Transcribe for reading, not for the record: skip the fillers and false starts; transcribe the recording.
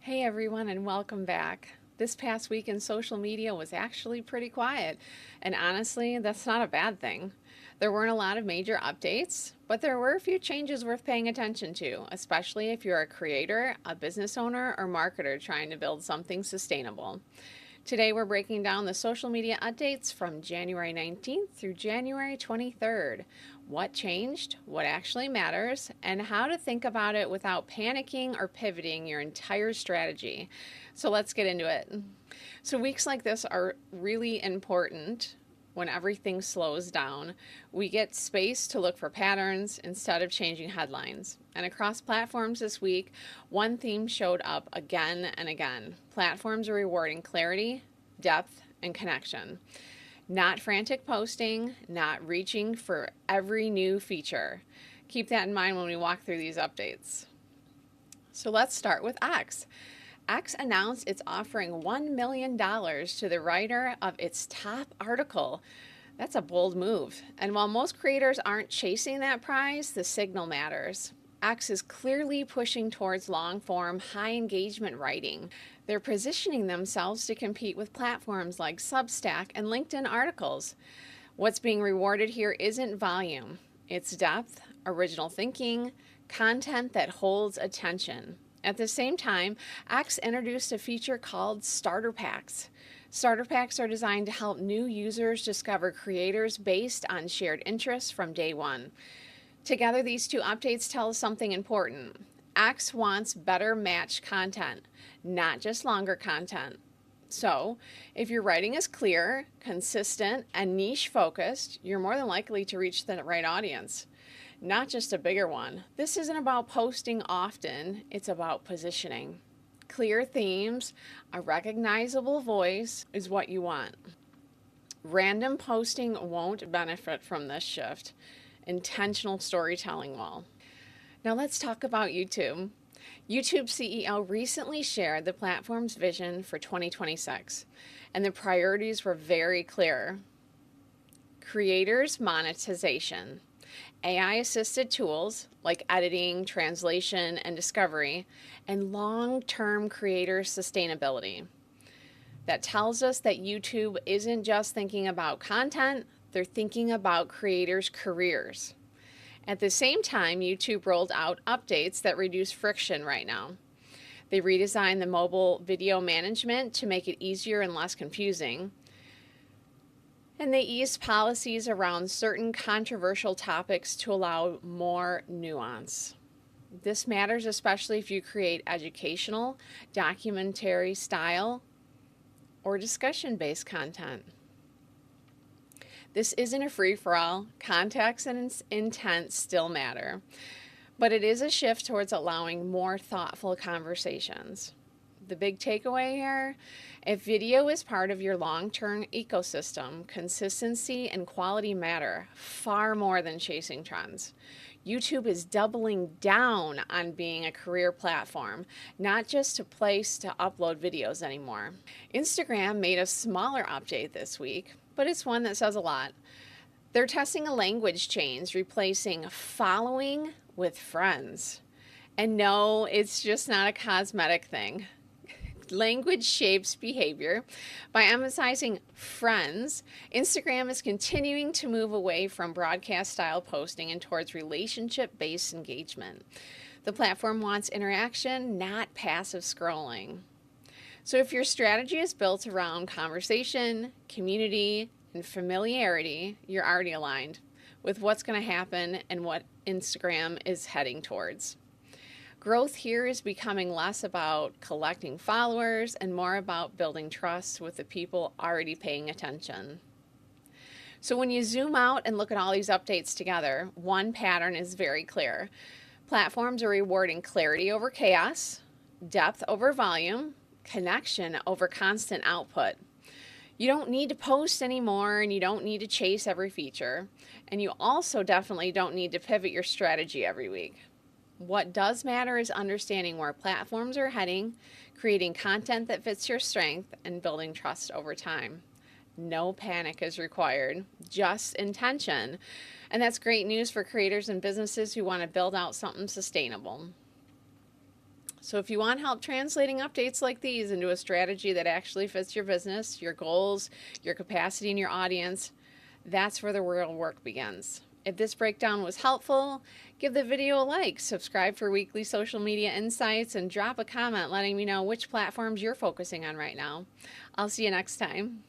Hey everyone, and welcome back. This past week in social media was actually pretty quiet, and honestly, that's not a bad thing. There weren't a lot of major updates, but there were a few changes worth paying attention to, especially if you're a creator, a business owner, or marketer trying to build something sustainable. Today we're breaking down the social media updates from January 19th through January 23rd. What changed, what actually matters, and how to think about it without panicking or pivoting your entire strategy. So let's get into it. So weeks like this are really important. When everything slows down, we get space to look for patterns instead of changing headlines. And across platforms this week, one theme showed up again and again. Platforms are rewarding clarity, depth, and connection. Not frantic posting, not reaching for every new feature. Keep that in mind when we walk through these updates. So let's start with X. X announced it's offering $1 million to the writer of its top article. That's a bold move. And while most creators aren't chasing that prize, the signal matters. X is clearly pushing towards long-form, high-engagement writing. They're positioning themselves to compete with platforms like Substack and LinkedIn articles. What's being rewarded here isn't volume. It's depth, original thinking, content that holds attention. At the same time, X introduced a feature called Starter Packs. Starter Packs are designed to help new users discover creators based on shared interests from day one. Together, these two updates tell us something important. X wants better matched content, not just longer content. So, if your writing is clear, consistent, and niche focused, you're more than likely to reach the right audience. Not just a bigger one. This isn't about posting often, it's about positioning. Clear themes, a recognizable voice is what you want. Random posting won't benefit from this shift. Intentional storytelling will. Now let's talk about YouTube. YouTube CEO recently shared the platform's vision for 2026, and the priorities were very clear. Creators' monetization. AI-assisted tools like editing, translation, and discovery, and long-term creator sustainability. That tells us that YouTube isn't just thinking about content, they're thinking about creators' careers. At the same time, YouTube rolled out updates that reduce friction right now. They redesigned the mobile video management to make it easier and less confusing. And they eased policies around certain controversial topics to allow more nuance. This matters especially if you create educational, documentary style, or discussion-based content. This isn't a free-for-all. Context and intent still matter. But it is a shift towards allowing more thoughtful conversations. The big takeaway here, if video is part of your long-term ecosystem, consistency and quality matter far more than chasing trends. YouTube is doubling down on being a career platform, not just a place to upload videos anymore. Instagram made a smaller update this week, but it's one that says a lot. They're testing a language change, replacing following with friends. And no, it's just not a cosmetic thing. Language shapes behavior. By emphasizing friends, Instagram is continuing to move away from broadcast-style posting and towards relationship-based engagement. The platform wants interaction, not passive scrolling. So if your strategy is built around conversation, community, and familiarity, you're already aligned with what's going to happen and what Instagram is heading towards. Growth here is becoming less about collecting followers and more about building trust with the people already paying attention. So when you zoom out and look at all these updates together, one pattern is very clear. Platforms are rewarding clarity over chaos, depth over volume, connection over constant output. You don't need to post anymore, and you don't need to chase every feature, and you also definitely don't need to pivot your strategy every week. What does matter is understanding where platforms are heading, creating content that fits your strength, and building trust over time. No panic is required, just intention. And that's great news for creators and businesses who want to build out something sustainable. So if you want help translating updates like these into a strategy that actually fits your business, your goals, your capacity, and your audience, that's where the real work begins. If this breakdown was helpful, give the video a like, subscribe for weekly social media insights, and drop a comment letting me know which platforms you're focusing on right now. I'll see you next time.